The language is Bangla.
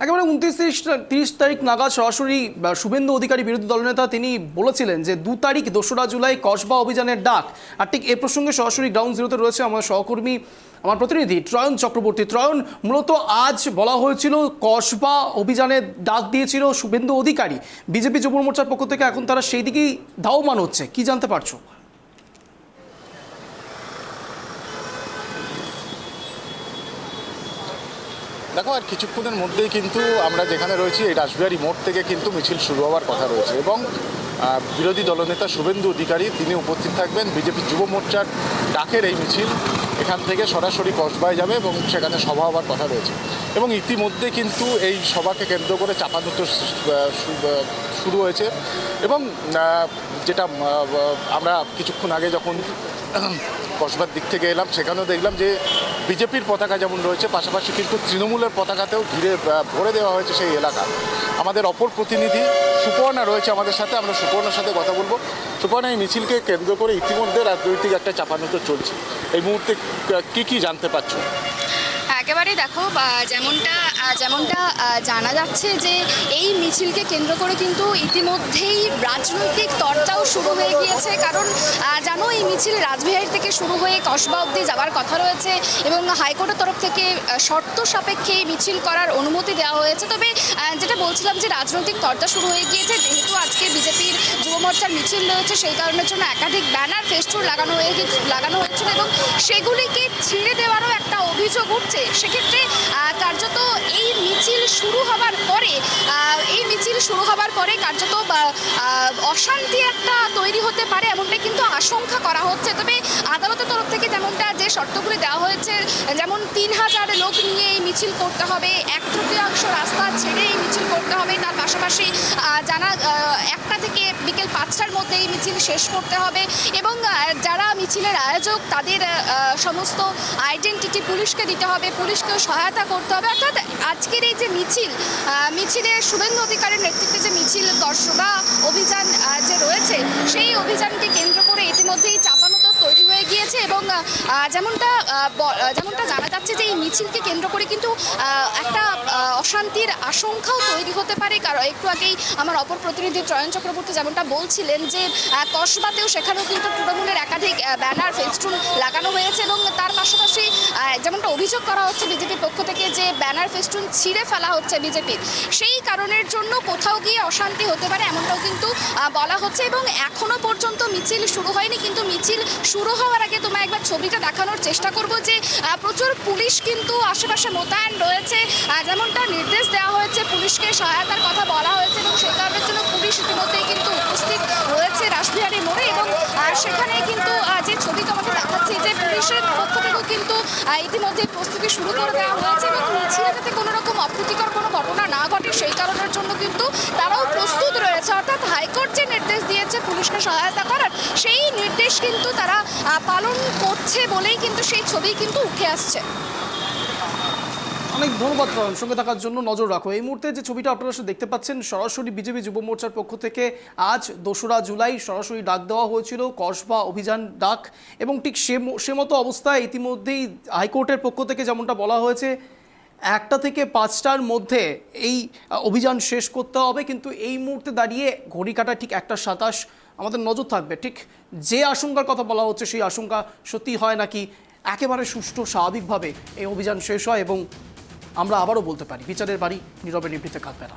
একেবারে 29-30 তারিখ নাগাদ সরাসরি শুভেন্দু অধিকারী বিরোধী দলনেতা তিনি বলেছিলেন যে 2 তারিখ 2রা জুলাই কসবা অভিযানের ডাক। আর ঠিক এ প্রসঙ্গে সরাসরি গ্রাউন্ড জিরোতে রয়েছে আমার সহকর্মী, আমার প্রতিনিধি ত্রয়ন চক্রবর্তী। ত্রয়ন, মূলত আজ বলা হয়েছিল কসবা অভিযানের ডাক দিয়েছিল শুভেন্দু অধিকারী, বিজেপি যুব মোর্চার পক্ষ থেকে এখন তারা সেই দিকেই ধাবমান হচ্ছে, কি জানতে পারছো? দেখো, আর কিছুক্ষণের মধ্যেই কিন্তু আমরা যেখানে রয়েছি এই রাসবিহারী মোড় থেকে কিন্তু মিছিল শুরু হওয়ার কথা রয়েছে এবং বিরোধী দলনেতা শুভেন্দু অধিকারী তিনি উপস্থিত থাকবেন। বিজেপি যুব মোর্চার ডাকের এই মিছিল এখান থেকে সরাসরি কসবায় যাবে এবং সেখানে সভা হওয়ার কথা রয়েছে এবং ইতিমধ্যে কিন্তু এই সভাকে কেন্দ্র করে চাপানুতোর শুরু হয়েছে এবং যেটা আমরা কিছুক্ষণ আগে যখন কসবার দিক থেকে এলাম সেখানেও দেখলাম যে বিজেপির পতাকা যেমন রয়েছে পাশাপাশি কিন্তু তৃণমূলের পতাকাতেও ঘিরে ভরে দেওয়া হয়েছে সেই এলাকা। আমাদের অপর প্রতিনিধি সুপর্ণা রয়েছে আমাদের সাথে, আমরা সুপর্ণার সাথে কথা বলবো। সুপর্ণা, এই মিছিলকে কেন্দ্র করে ইতিমধ্যে রাজনৈতিক একটা চাপানুতো চলছে, এই মুহূর্তে কি জানতে পারছো? একেবারেই দেখো, যেমনটা জানা যাচ্ছে যে এই মিছিলকে কেন্দ্র করে কিন্তু ইতিমধ্যেই রাজনৈতিক তরজাও শুরু হয়ে গিয়েছে। কারণ জানো, এই মিছিল রাসবিহারী থেকে শুরু হয়ে কসবা অবধি যাওয়ার কথা রয়েছে এবং হাইকোর্টের তরফ থেকে শর্ত সাপেক্ষে মিছিল করার অনুমতি দেওয়া হয়েছে। তবে যেটা বলছিলাম যে রাজনৈতিক তরজা শুরু হয়ে গিয়েছে, যেহেতু আজকে বিজেপির যুব মোর্চার মিছিল রয়েছে সেই কারণের জন্য একাধিক ব্যানার ফেস্টুন লাগানো হয়েছিল এবং সেগুলিকে ছিঁড়ে দেওয়ারও একটা অভিযোগ উঠছে। সেক্ষেত্রে কার্যত এই মিছিল শুরু হবার পরে কার্যত অশান্তি একটা তৈরি হতে পারে এমনটাই কিন্তু আশঙ্কা করা হচ্ছে। তবে আদালতের তরফ থেকে যেমনটা যে শর্তগুলি দেওয়া হয়েছে, যেমন 3000 লোক নিয়ে এই মিছিল করতে হবে, 1/3 রাস্তা ছেড়ে এই মিছিল করতে হবে, তার পাশাপাশি জানা 1টা থেকে বিকেল 5টার মধ্যে এই মিছিল শেষ করতে হবে এবং যারা মিছিলের আয়োজক তাদের সমস্ত আইডেন্টিটি পুলিশকে দিতে হবে, পুলিশকেও সহায়তা করতে হবে। অর্থাৎ আজকের এই যে মিছিলে শুভেন্দু অধিকারীর নেতৃত্বে যে মিছিল কসবা অভিযান যে রয়েছে সেই অভিযানকে কেন্দ্র করে ইতিমধ্যেই চাপানুতো তৈরি হয়ে গিয়েছে এবং যেমনটা জানা যাচ্ছে যে এই মিছিলকে কেন্দ্র করে কিন্তু একটা অশান্তির আশঙ্কাও তৈরি হতে পারে। কারণ একটু আগেই আমার অপর প্রতিনিধি ত্রয়ন চক্রবর্তী যেমনটা বলছিলেন যে কসবাতেও সেখানেও কিন্তু তৃণমূলের একাধিক ব্যানার ফেস্টুন লাগানো হয়েছে এবং তার পাশাপাশি যেমনটা অভিযোগ করা হচ্ছে বিজেপির পক্ষ থেকে যে ব্যানার ফেস্টুন ছিঁড়ে ফেলা হচ্ছে বিজেপির, সেই কারণের জন্য কোথাও গিয়ে অশান্তি হতে পারে এমনটাও কিন্তু বলা হচ্ছে। এবং এখনো পর্যন্ত মিছিল শুরু হয়নি, কিন্তু মিছিল শুরু হওয়ার আগে তোমায় একবার ছবিটা দেখানোর চেষ্টা করব যে প্রচুর পুলিশ কিন্তু আশেপাশে মোতায়েন রয়েছে। যেমনটা নির্দেশ দেওয়া হয়েছে, পুলিশকে সহায়তার কথা বলা হয়েছে এবং সেই কারণের জন্য পুলিশ ইতিমধ্যেই কিন্তু উপস্থিত রয়েছে রাসবিহারী মোড়ে এবং সেখানে কিন্তু যে ছবি তোমাকে দেখাচ্ছি যে পুলিশের পক্ষ থেকেও কিন্তু ইতিমধ্যে প্রস্তুতি শুরু করে দেওয়া হয়েছে এবং মিছিলে যাতে কোনো রকম অপ্রীতিকর কোনো ঘটনা না ঘটে সেই কারণের জন্য কিন্তু তারাও প্রস্তুত রয়েছে। অর্থাৎ হাইকোর্ট যে নির্দেশ দিয়েছে পুলিশকে সহায়তা করার, সেই নির্দেশ কিন্তু তারা পালন করছে বলেই কিন্তু সেই ছবি কিন্তু উঠে আসছে। অনেক ধন্যবাদ ত্রয়ন, সঙ্গে থাকার জন্য। নজর রাখো, এই মুহূর্তে যে ছবিটা আপনারা দেখতে পাচ্ছেন সরাসরি বিজেপি যুব মোর্চার পক্ষ থেকে আজ 2রা জুলাই সরাসরি ডাক দেওয়া হয়েছিল, কসবা অভিযান ডাক, এবং ঠিক সে মতো অবস্থায় ইতিমধ্যেই হাইকোর্টের পক্ষ থেকে যেমনটা বলা হয়েছে 1টা থেকে 5টার মধ্যে এই অভিযান শেষ করতে হবে। কিন্তু এই মুহূর্তে দাঁড়িয়ে ঘড়ি কাটা ঠিক 1:27 আমাদের নজর থাকবে ঠিক যে আশঙ্কার কথা বলা হচ্ছে সেই আশঙ্কা সত্যি হয় নাকি একেবারে সুষ্ঠু স্বাভাবিকভাবে এই অভিযান শেষ হয় এবং আমরা আবারও বলতে পারি বিচারের বাড়ি নীরবে নিভৃতে কাঁদবে না।